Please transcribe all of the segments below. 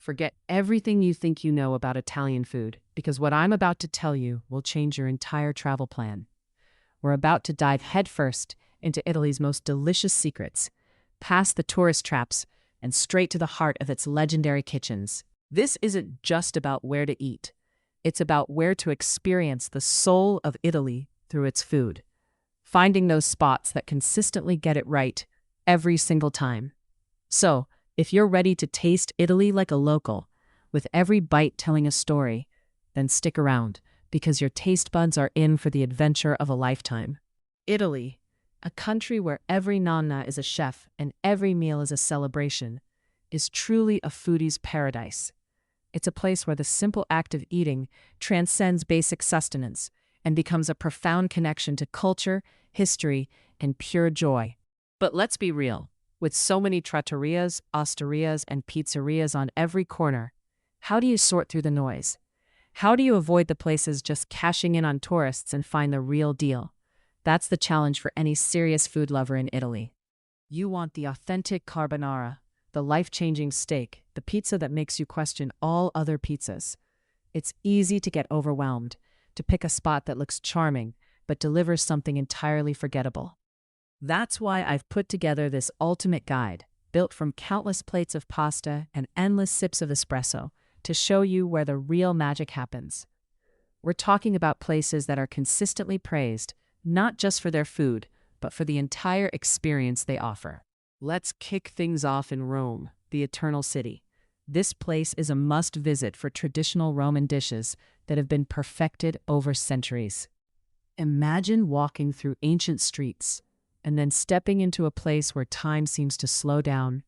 Forget everything you think you know about Italian food, because what I'm about to tell you will change your entire travel plan. We're about to dive headfirst into Italy's most delicious secrets, past the tourist traps, and straight to the heart of its legendary kitchens. This isn't just about where to eat. It's about where to experience the soul of Italy through its food, finding those spots that consistently get it right every single time. So, if you're ready to taste Italy like a local, with every bite telling a story, then stick around, because your taste buds are in for the adventure of a lifetime. Italy, a country where every nonna is a chef and every meal is a celebration, is truly a foodie's paradise. It's a place where the simple act of eating transcends basic sustenance and becomes a profound connection to culture, history, and pure joy. But let's be real. With so many trattorias, osterias, and pizzerias on every corner, how do you sort through the noise? How do you avoid the places just cashing in on tourists and find the real deal? That's the challenge for any serious food lover in Italy. You want the authentic carbonara, the life-changing steak, the pizza that makes you question all other pizzas. It's easy to get overwhelmed, to pick a spot that looks charming, but delivers something entirely forgettable. That's why I've put together this ultimate guide, built from countless plates of pasta and endless sips of espresso, to show you where the real magic happens. We're talking about places that are consistently praised, not just for their food, but for the entire experience they offer. Let's kick things off in Rome, the Eternal City. This place is a must-visit for traditional Roman dishes that have been perfected over centuries. Imagine walking through ancient streets, and then stepping into a place where time seems to slow down,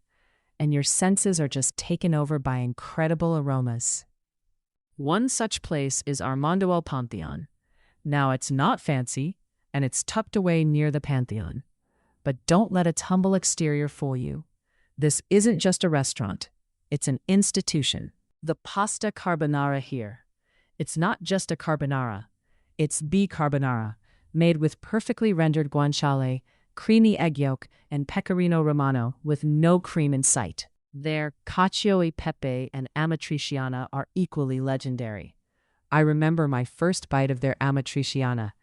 and your senses are just taken over by incredible aromas. One such place is Armando al Pantheon. Now, it's not fancy, and it's tucked away near the Pantheon. But don't let its humble exterior fool you. This isn't just a restaurant. It's an institution. The pasta carbonara here. It's not just a carbonara. It's the carbonara, made with perfectly rendered guanciale, creamy egg yolk, and pecorino romano with no cream in sight. Their cacio e pepe and amatriciana are equally legendary. I remember my first bite of their amatriciana.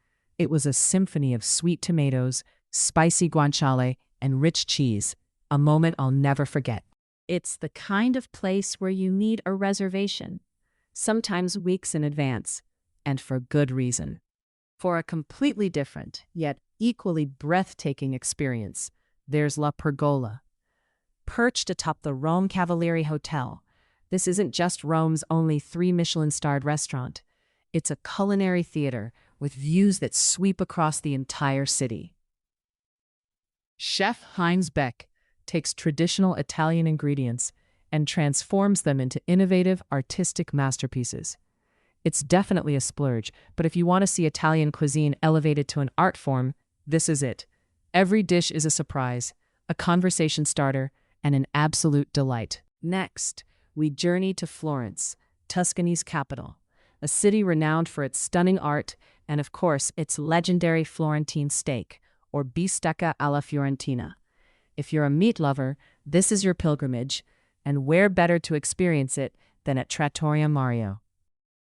It was a symphony of sweet tomatoes, spicy guanciale, and rich cheese, a moment I'll never forget. It's the kind of place where you need a reservation, sometimes weeks in advance, and for good reason. For a completely different, yet equally breathtaking experience, there's La Pergola. Perched atop the Rome Cavalieri Hotel, this isn't just Rome's only 3 Michelin-starred restaurant. It's a culinary theater with views that sweep across the entire city. Chef Heinz Beck takes traditional Italian ingredients and transforms them into innovative, artistic masterpieces. It's definitely a splurge, but if you want to see Italian cuisine elevated to an art form, this is it. Every dish is a surprise, a conversation starter, and an absolute delight. Next, we journey to Florence, Tuscany's capital, a city renowned for its stunning art and, of course, its legendary Florentine steak, or bistecca alla Fiorentina. If you're a meat lover, this is your pilgrimage, and where better to experience it than at Trattoria Mario?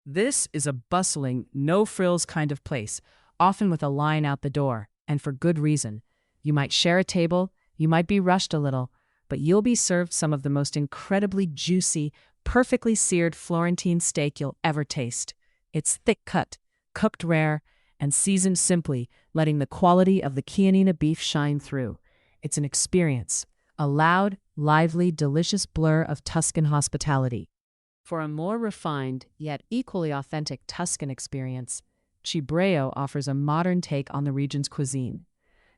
This is a bustling, no-frills kind of place, often with a line out the door, and for good reason. You might share a table, you might be rushed a little, but you'll be served some of the most incredibly juicy, perfectly seared Florentine steak you'll ever taste. It's thick-cut, cooked rare, and seasoned simply, letting the quality of the Chianina beef shine through. It's an experience, a loud, lively, delicious blur of Tuscan hospitality. For a more refined, yet equally authentic Tuscan experience, Cibreo offers a modern take on the region's cuisine.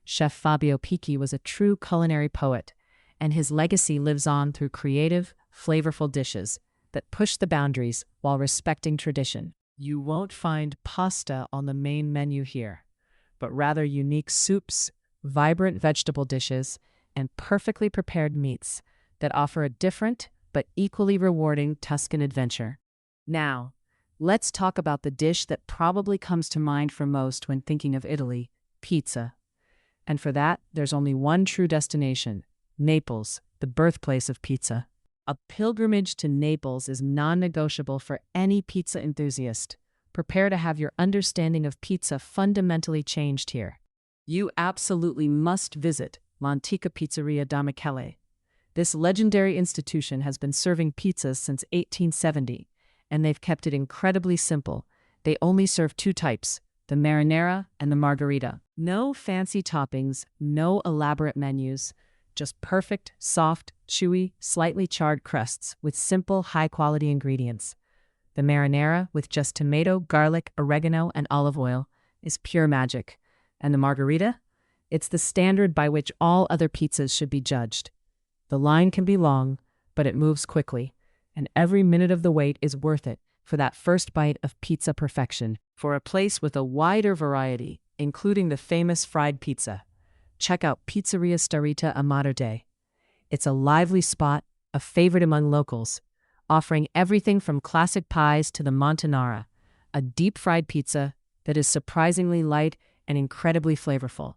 Chef Fabio Picchi was a true culinary poet, and his legacy lives on through creative, flavorful dishes that push the boundaries while respecting tradition. You won't find pasta on the main menu here, but rather unique soups, vibrant vegetable dishes, and perfectly prepared meats that offer a different but equally rewarding Tuscan adventure. Now, let's talk about the dish that probably comes to mind for most when thinking of Italy, pizza. And for that, there's only one true destination, Naples, the birthplace of pizza. A pilgrimage to Naples is non-negotiable for any pizza enthusiast. Prepare to have your understanding of pizza fundamentally changed here. You absolutely must visit L'Antica Pizzeria da Michele. This legendary institution has been serving pizzas since 1870, and they've kept it incredibly simple. They only serve two types, the marinara and the margherita. No fancy toppings, no elaborate menus, just perfect, soft, chewy, slightly charred crusts with simple, high-quality ingredients. The marinara, with just tomato, garlic, oregano, and olive oil, is pure magic. And the margherita? It's the standard by which all other pizzas should be judged. The line can be long, but it moves quickly, and every minute of the wait is worth it for that first bite of pizza perfection. For a place with a wider variety, including the famous fried pizza, check out Pizzeria Starita a Mater Dei. It's a lively spot, a favorite among locals, offering everything from classic pies to the Montanara, a deep-fried pizza that is surprisingly light and incredibly flavorful.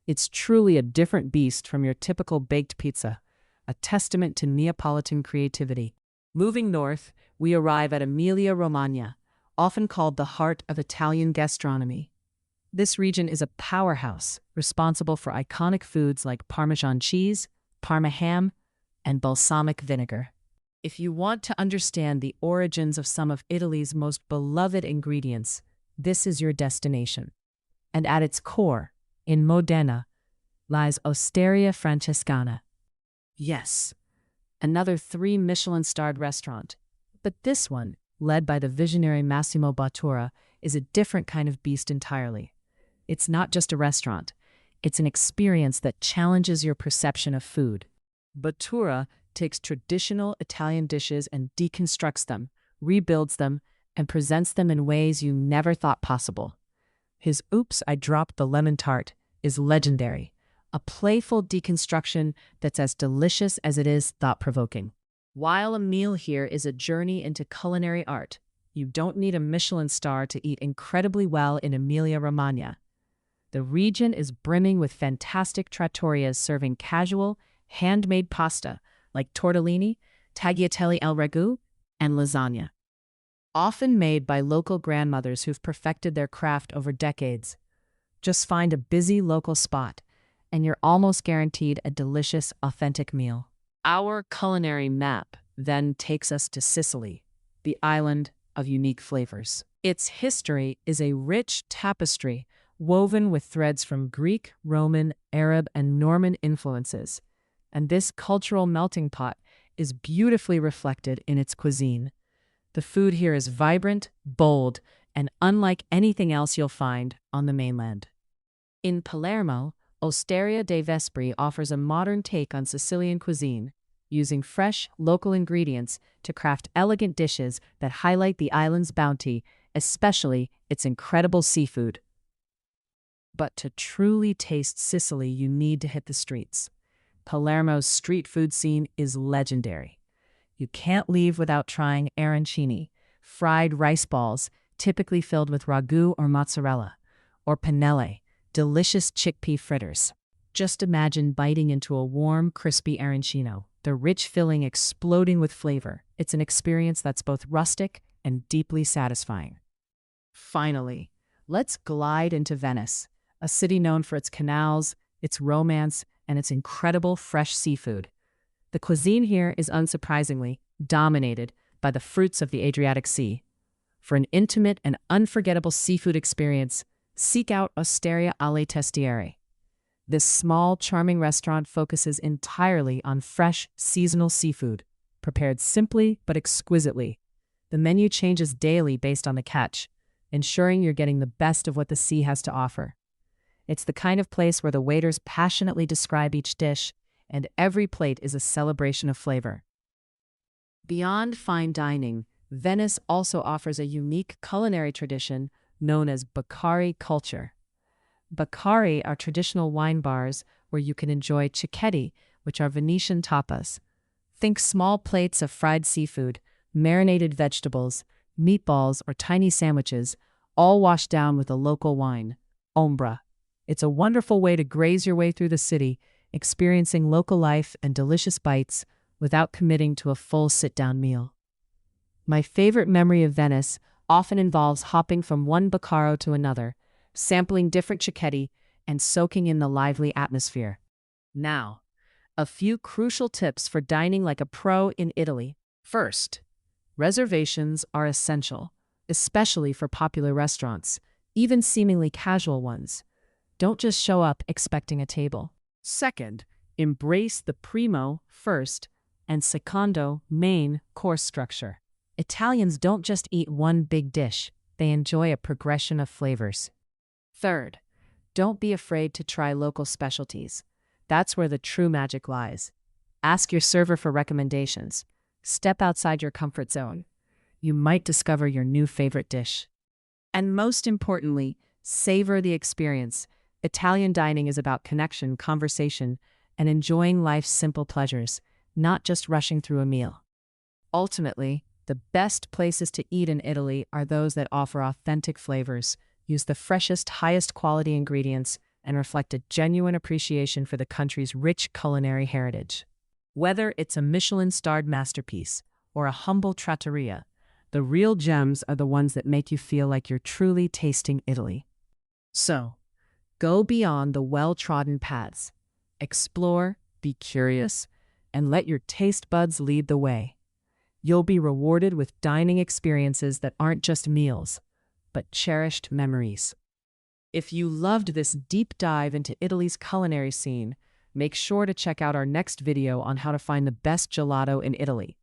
It's truly a different beast from your typical baked pizza, a testament to Neapolitan creativity. Moving north, we arrive at Emilia-Romagna, often called the heart of Italian gastronomy. This region is a powerhouse, responsible for iconic foods like Parmesan cheese, Parma ham, and balsamic vinegar. If you want to understand the origins of some of Italy's most beloved ingredients, this is your destination. And at its core, in Modena, lies Osteria Francescana. Yes, another 3 Michelin-starred restaurant. But this one, led by the visionary Massimo Bottura, is a different kind of beast entirely. It's not just a restaurant. It's an experience that challenges your perception of food. Bottura takes traditional Italian dishes and deconstructs them, rebuilds them, and presents them in ways you never thought possible. His Oops, I Dropped the Lemon Tart is legendary, a playful deconstruction that's as delicious as it is thought-provoking. While a meal here is a journey into culinary art, you don't need a Michelin star to eat incredibly well in Emilia-Romagna. The region is brimming with fantastic trattorias serving casual, handmade pasta like tortellini, tagliatelle al ragu, and lasagna. Often made by local grandmothers who've perfected their craft over decades. Just find a busy local spot, and you're almost guaranteed a delicious, authentic meal. Our culinary map then takes us to Sicily, the island of unique flavors. Its history is a rich tapestry woven with threads from Greek, Roman, Arab, and Norman influences. And this cultural melting pot is beautifully reflected in its cuisine. The food here is vibrant, bold, and unlike anything else you'll find on the mainland. In Palermo, Osteria dei Vespri offers a modern take on Sicilian cuisine, using fresh, local ingredients to craft elegant dishes that highlight the island's bounty, especially its incredible seafood. But to truly taste Sicily, you need to hit the streets. Palermo's street food scene is legendary. You can't leave without trying arancini, fried rice balls typically filled with ragu or mozzarella, or pennelle, delicious chickpea fritters. Just imagine biting into a warm, crispy arancino, the rich filling exploding with flavor. It's an experience that's both rustic and deeply satisfying. Finally, let's glide into Venice, a city known for its canals, its romance, and its incredible fresh seafood. The cuisine here is unsurprisingly dominated by the fruits of the Adriatic Sea. For an intimate and unforgettable seafood experience, seek out Osteria alle Testiere. This small, charming restaurant focuses entirely on fresh, seasonal seafood, prepared simply but exquisitely. The menu changes daily based on the catch, ensuring you're getting the best of what the sea has to offer. It's the kind of place where the waiters passionately describe each dish, and every plate is a celebration of flavor. Beyond fine dining, Venice also offers a unique culinary tradition known as Baccari culture. Baccari are traditional wine bars where you can enjoy cicchetti, which are Venetian tapas. Think small plates of fried seafood, marinated vegetables, meatballs, or tiny sandwiches, all washed down with a local wine, Ombra. It's a wonderful way to graze your way through the city, experiencing local life and delicious bites, without committing to a full sit-down meal. My favorite memory of Venice often involves hopping from one baccaro to another, sampling different cicchetti, and soaking in the lively atmosphere. Now, a few crucial tips for dining like a pro in Italy. First, reservations are essential, especially for popular restaurants, even seemingly casual ones. Don't just show up expecting a table. Second, embrace the primo first and secondo main course structure. Italians don't just eat one big dish, they enjoy a progression of flavors. Third, don't be afraid to try local specialties. That's where the true magic lies. Ask your server for recommendations. Step outside your comfort zone. You might discover your new favorite dish. And most importantly, savor the experience. Italian dining is about connection, conversation, and enjoying life's simple pleasures, not just rushing through a meal. Ultimately, the best places to eat in Italy are those that offer authentic flavors, use the freshest, highest quality ingredients, and reflect a genuine appreciation for the country's rich culinary heritage. Whether it's a Michelin-starred masterpiece or a humble trattoria, the real gems are the ones that make you feel like you're truly tasting Italy. So, go beyond the well-trodden paths. Explore, be curious, and let your taste buds lead the way. You'll be rewarded with dining experiences that aren't just meals, but cherished memories. If you loved this deep dive into Italy's culinary scene, make sure to check out our next video on how to find the best gelato in Italy.